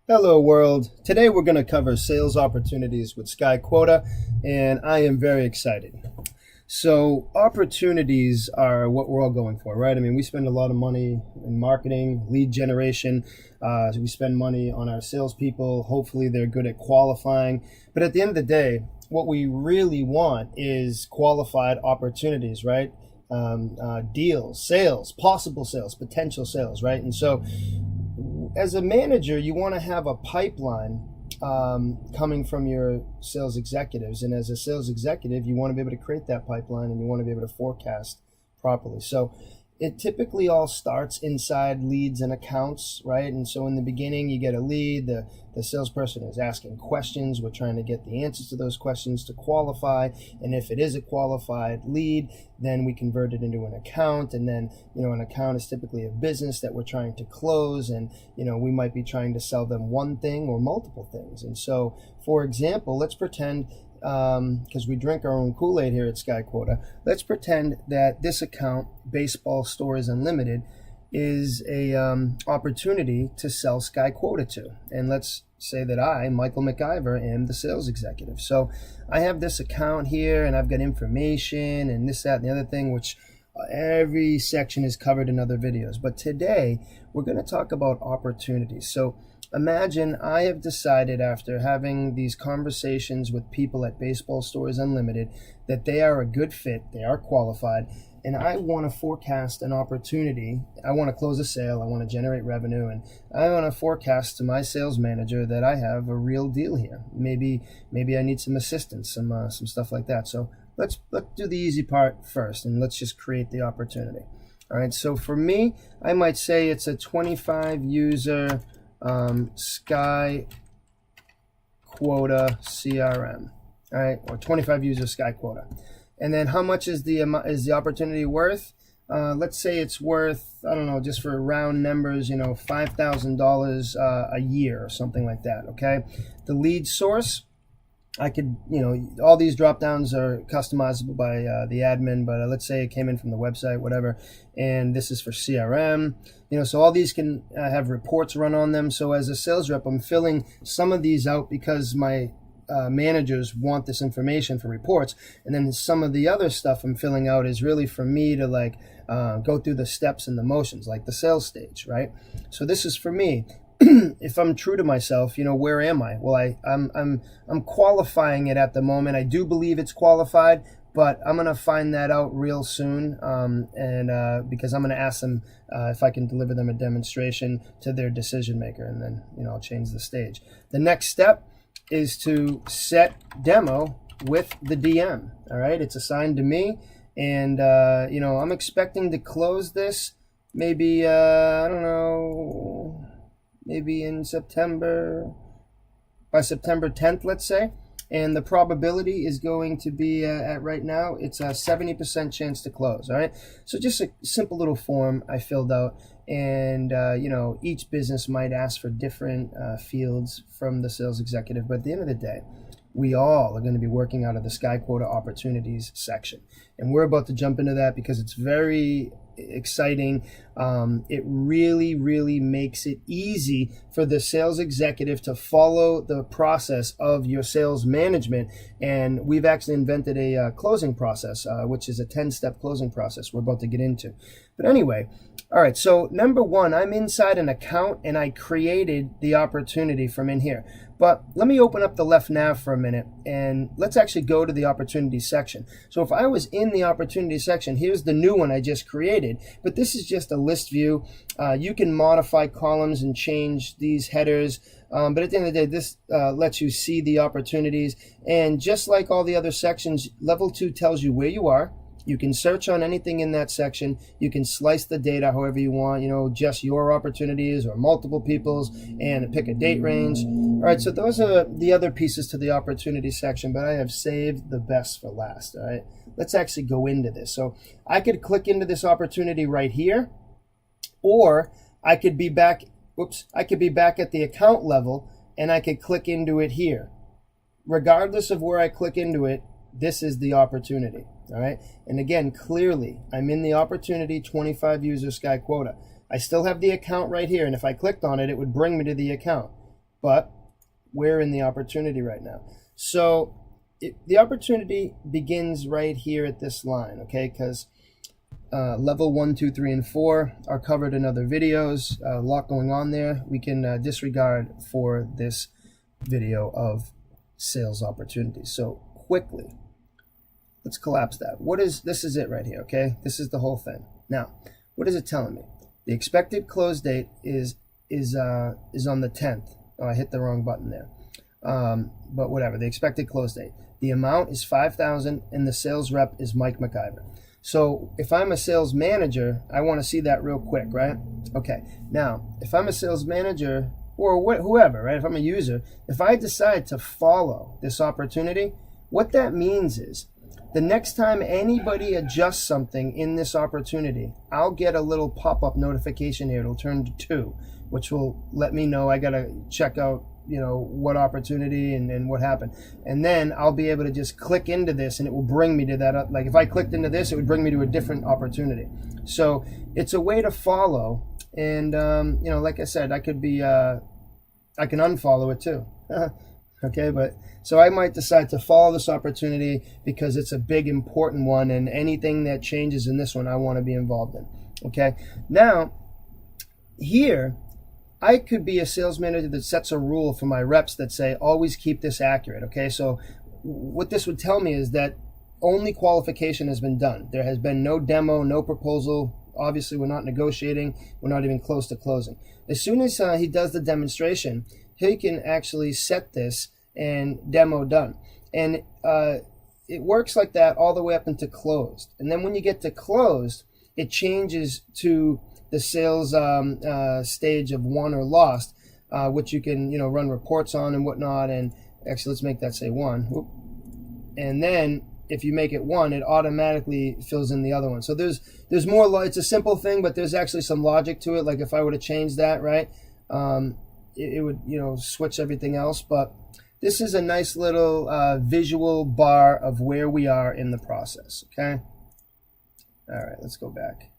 Hello world. Today we're going to cover sales opportunities with SkyQuota, and I am very excited. So opportunities are what we're all going for, right? I mean, we spend a lot of money in marketing, lead generation. We spend money on our salespeople. Hopefully they're good at qualifying. But at the end of the day, what we really want is qualified opportunities, right? Deals, sales, possible sales, potential sales, right? And so as a manager, you want to have a pipeline coming from your sales executives. And as a sales executive, you want to be able to create that pipeline and you want to be able to forecast properly. So it typically all starts inside leads and accounts, right? And so in the beginning, you get a lead, the salesperson is asking questions. We're trying to get the answers to those questions to qualify. And if it is a qualified lead, then we convert it into an account. And then, an account is typically a business that we're trying to close. And, we might be trying to sell them one thing or multiple things. And so, for example, let's pretend, because we drink our own Kool-Aid here at SkyQuota, let's pretend that this account, Baseball Stories Unlimited, is a opportunity to sell SkyQuota to. And let's say that I, Michael McIver, am the sales executive. So I have this account here and I've got information and this, that, and the other thing, which every section is covered in other videos. But today we're going to talk about opportunities. So imagine I have decided, after having these conversations with people at Baseball Stories Unlimited, that they are a good fit, they are qualified, and I want to forecast an opportunity. I want to close a sale, I want to generate revenue, and I want to forecast to my sales manager that I have a real deal here. Maybe I need some assistance, some stuff like that. So let's do the easy part first, and let's just create the opportunity. All right, so for me, I might say it's a 25 user SkyQuota CRM, all right, or 25 user SkyQuota. And then how much is the opportunity worth? Let's say it's worth, I don't know, just for round numbers, $5,000 a year or something like that. Okay, the lead source, I could, all these drop downs are customizable by the admin, but let's say it came in from the website, whatever, and this is for CRM, so all these can have reports run on them. So as a sales rep, I'm filling some of these out because my managers want this information for reports, and then some of the other stuff I'm filling out is really for me to go through the steps and the motions, like the sales stage, right? So this is for me. If I'm true to myself, where am I? Well, I'm qualifying it at the moment. I do believe it's qualified, but I'm gonna find that out real soon, because I'm gonna ask them if I can deliver them a demonstration to their decision maker, and then I'll change the stage. The next step is to set demo with the DM. All right, it's assigned to me, and I'm expecting to close this maybe I don't know. Maybe in September, by September 10th, let's say. And the probability is going to be at right now, it's a 70% chance to close, all right? So just a simple little form I filled out. And, each business might ask for different fields from the sales executive. But at the end of the day, we all are going to be working out of the SkyQuota opportunities section. And we're about to jump into that because it's very exciting. It really, really makes it easy for the sales executive to follow the process of your sales management. And we've actually invented a closing process, which is a 10-step closing process we're about to get into. But anyway, all right, so number one, I'm inside an account and I created the opportunity from in here. But let me open up the left nav for a minute and let's actually go to the opportunity section. So if I was in the opportunity section, here's the new one I just created, but this is just a list view. You can modify columns and change these headers, but at the end of the day, this lets you see the opportunities. And just like all the other sections, level 2 tells you where you are. You can search on anything in that section. You can slice the data however you want, just your opportunities or multiple people's, and pick a date range. All right, so those are the other pieces to the opportunity section, but I have saved the best for last, all right? Let's actually go into this. So I could click into this opportunity right here, or I could be back, I could be back at the account level and I could click into it here. Regardless of where I click into it, this is the opportunity. All right. And again, clearly, I'm in the opportunity 25 user SkyQuota. I still have the account right here. And if I clicked on it, it would bring me to the account. but we're in the opportunity right now. So the opportunity begins right here at this line, okay? Because level 1, 2, 3, and 4 are covered in other videos. A lot going on there. We can disregard for this video of sales opportunities. So quickly, let's collapse that. This is it right here, okay? This is the whole thing. Now, what is it telling me? The expected close date is on the 10th. Oh, I hit the wrong button there. But whatever, the expected close date. The amount is $5,000 and the sales rep is Mike McIver. So if I'm a sales manager, I want to see that real quick, right? Okay, now, if I'm a sales manager or whoever, right? If I'm a user, if I decide to follow this opportunity, what that means is the next time anybody adjusts something in this opportunity, I'll get a little pop-up notification here. It'll turn to 2, which will let me know I got to check out, what opportunity and what happened. And then I'll be able to just click into this and it will bring me to that. Like if I clicked into this, it would bring me to a different opportunity. So it's a way to follow. And, like I said, I can unfollow it too. Okay, but so I might decide to follow this opportunity because it's a big, important one, and anything that changes in this one, I want to be involved in. Okay, now here, I could be a sales manager that sets a rule for my reps that say, always keep this accurate. Okay, so what this would tell me is that only qualification has been done. There has been no demo, no proposal. Obviously, we're not negotiating. We're not even close to closing. As soon as he does the demonstration, he can actually set this and demo done. And it works like that all the way up into closed. And then when you get to closed, it changes to the sales stage of won or lost, which you can run reports on and whatnot. And actually, let's make that say 1. And then if you make it 1, it automatically fills in the other one. So there's more. It's a simple thing, but there's actually some logic to it. Like if I were to change that, right, it would switch everything else. But this is a nice little visual bar of where we are in the process. Okay. All right, let's go back.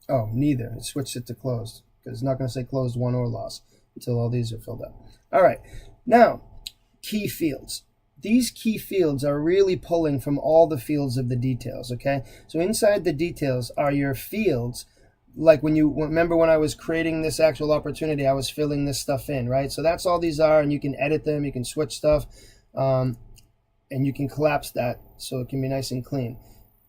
Oh, neither. It switched it to closed because it's not going to say closed, won, or lost until all these are filled up. All right. Now, key fields. These key fields are really pulling from all the fields of the details, okay? So inside the details are your fields. Like when you remember when I was creating this actual opportunity, I was filling this stuff in, right? So that's all these are, and you can edit them, you can switch stuff, and you can collapse that so it can be nice and clean.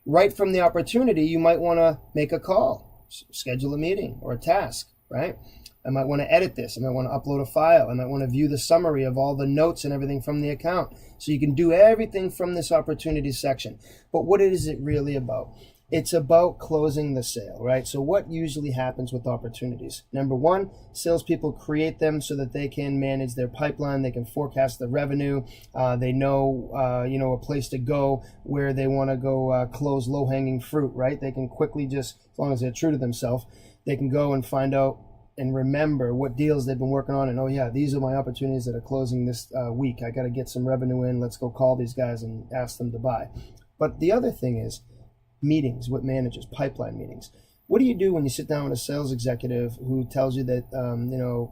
Right from the opportunity, you might want to make a call, schedule a meeting or a task, right? I might want to edit this. I might want to upload a file. I might want to view the summary of all the notes and everything from the account. So you can do everything from this opportunity section. But what is it really about? It's about closing the sale, right? So what usually happens with opportunities? Number 1, salespeople create them so that they can manage their pipeline. They can forecast the revenue. They know, a place to go where they want to go close low-hanging fruit, right? They can quickly just, as long as they're true to themselves, they can go and find out and remember what deals they've been working on. And, oh, yeah, these are my opportunities that are closing this week. I got to get some revenue in. Let's go call these guys and ask them to buy. But the other thing is, meetings with managers, pipeline meetings. What do you do when you sit down with a sales executive who tells you that,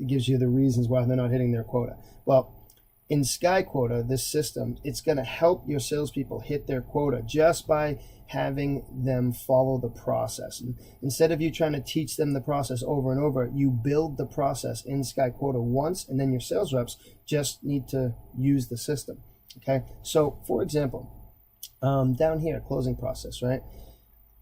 gives you the reasons why they're not hitting their quota? Well, in SkyQuota, this system, it's going to help your salespeople hit their quota just by having them follow the process. And instead of you trying to teach them the process over and over, you build the process in SkyQuota once, and then your sales reps just need to use the system. Okay, so for example, down here, closing process, right?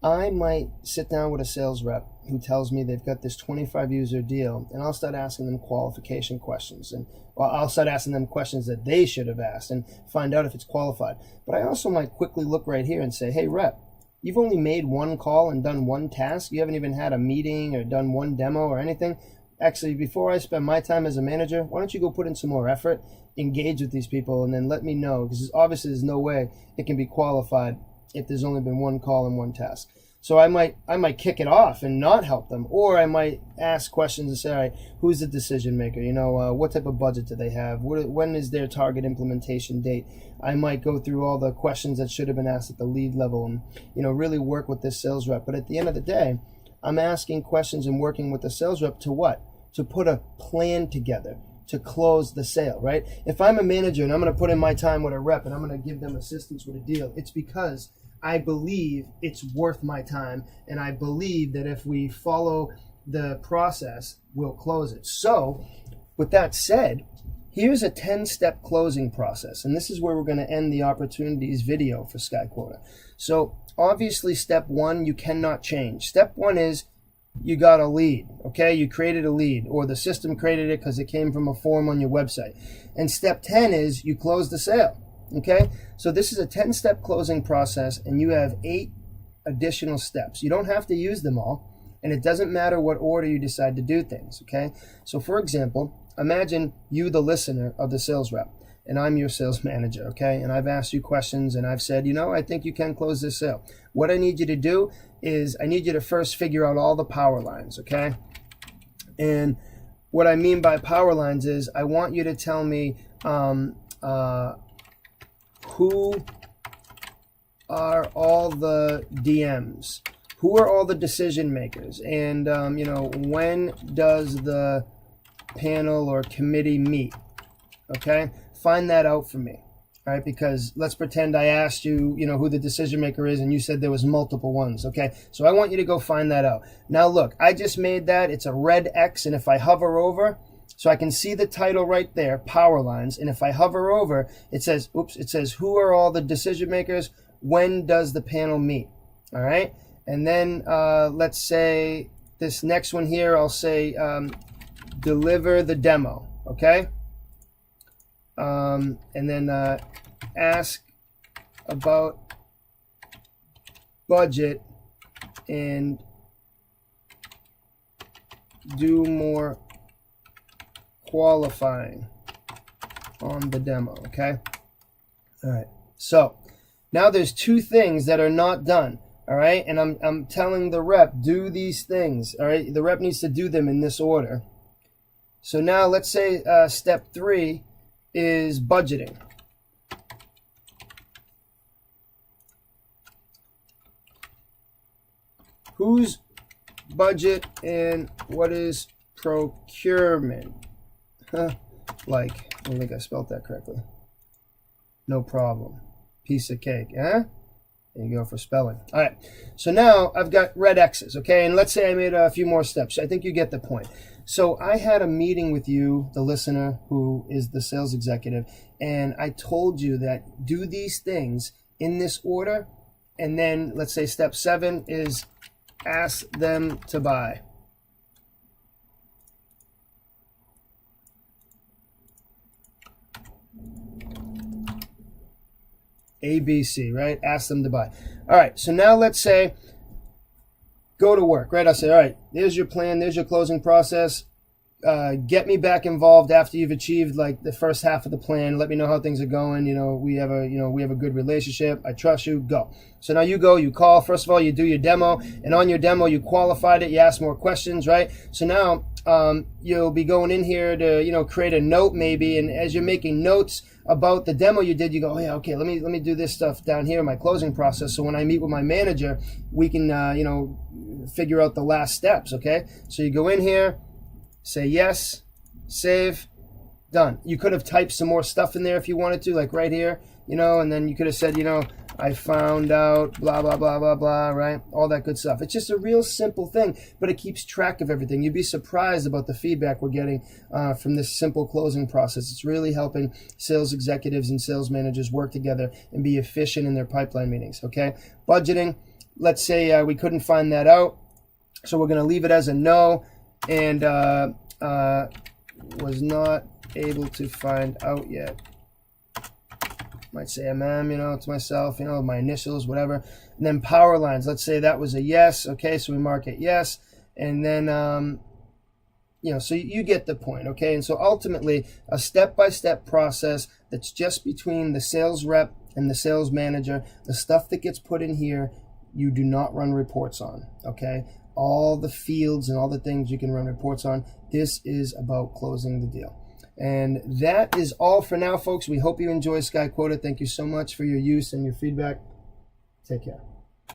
I might sit down with a sales rep who tells me they've got this 25 user deal, and I'll start asking them qualification questions, and I'll start asking them questions that they should have asked and find out if it's qualified. But I also might quickly look right here and say, hey rep, you've only made 1 call and done 1 task. You haven't even had a meeting or done 1 demo or anything. Actually, before I spend my time as a manager, why don't you go put in some more effort, engage with these people, and then let me know, because obviously there's no way it can be qualified if there's only been 1 call and 1 task. So I might kick it off and not help them, or I might ask questions and say, all right, who's the decision maker? What type of budget do they have? When is their target implementation date? I might go through all the questions that should have been asked at the lead level and really work with this sales rep. But at the end of the day, I'm asking questions and working with the sales rep to what? To put a plan together to close the sale, right? If I'm a manager and I'm going to put in my time with a rep and I'm going to give them assistance with a deal, it's because I believe it's worth my time, and I believe that if we follow the process, we'll close it. So, with that said, here's a 10-step closing process, and this is where we're going to end the opportunities video for SkyQuota. So, obviously, step one, you cannot change. Step one is you got a lead, okay? You created a lead, or the system created it because it came from a form on your website. And step 10 is you close the sale, okay? So this is a 10-step closing process, and you have 8 additional steps. You don't have to use them all, and it doesn't matter what order you decide to do things, okay? So for example, imagine you, the listener of the sales rep, and I'm your sales manager, okay? And I've asked you questions, and I've said, I think you can close this sale. What I need you to do is I need you to first figure out all the power lines, okay? And what I mean by power lines is I want you to tell me who are all the DMs, who are all the decision makers, and when does the panel or committee meet, okay? Find that out for me, all right? Because let's pretend I asked you, who the decision maker is, and you said there was multiple ones, okay? So I want you to go find that out. Now look, I just made that. It's a red X, and if I hover over, so I can see the title right there, Power Lines, and if I hover over, it says, who are all the decision makers? When does the panel meet? All right? And then let's say this next one here, I'll say deliver the demo, okay? And then ask about budget and do more qualifying on the demo, okay? All right, so now there's 2 things that are not done, all right? And I'm telling the rep, do these things, all right? The rep needs to do them in this order. So now let's say step 3 is budgeting. Whose budget and what is procurement? Like, I don't think I spelled that correctly. No problem. Piece of cake, huh? There you go for spelling. All right, so now I've got red X's, okay? And let's say I made a few more steps. I think you get the point. So I had a meeting with you, the listener, who is the sales executive, and I told you that do these things in this order, and then let's say step 7 is ask them to buy. ABC, right? Ask them to buy. All right, so now let's say go to work, right? I'll say, all right, there's your plan, there's your closing process. Get me back involved after you've achieved like the first half of the plan. Let me know how things are going. We have a good relationship. I trust you. Go. So now you go, you call. First of all, you do your demo, and on your demo, you qualified it. You ask more questions, right? So now you'll be going in here to create a note maybe, and as you're making notes about the demo you did, you go, oh yeah, okay, let me do this stuff down here in my closing process. So when I meet with my manager, we can figure out the last steps. Okay. So you go in here. Say yes, save, done. You could have typed some more stuff in there if you wanted to, like right here, and then you could have said, I found out, blah, blah, blah, blah, blah, right? All that good stuff. It's just a real simple thing, but it keeps track of everything. You'd be surprised about the feedback we're getting from this simple closing process. It's really helping sales executives and sales managers work together and be efficient in their pipeline meetings, okay? Budgeting, let's say we couldn't find that out, so we're going to leave it as a no. And was not able to find out yet. Might say MM, to myself, my initials, whatever. And then power lines, let's say that was a yes. Okay, so we mark it yes. And then, so you get the point, okay? And so ultimately, a step-by-step process that's just between the sales rep and the sales manager. The stuff that gets put in here, you do not run reports on, okay? All the fields and all the things you can run reports on. This is about closing the deal. And that is all for now, folks. We hope you enjoy SkyQuota. Thank you so much for your use and your feedback. Take care.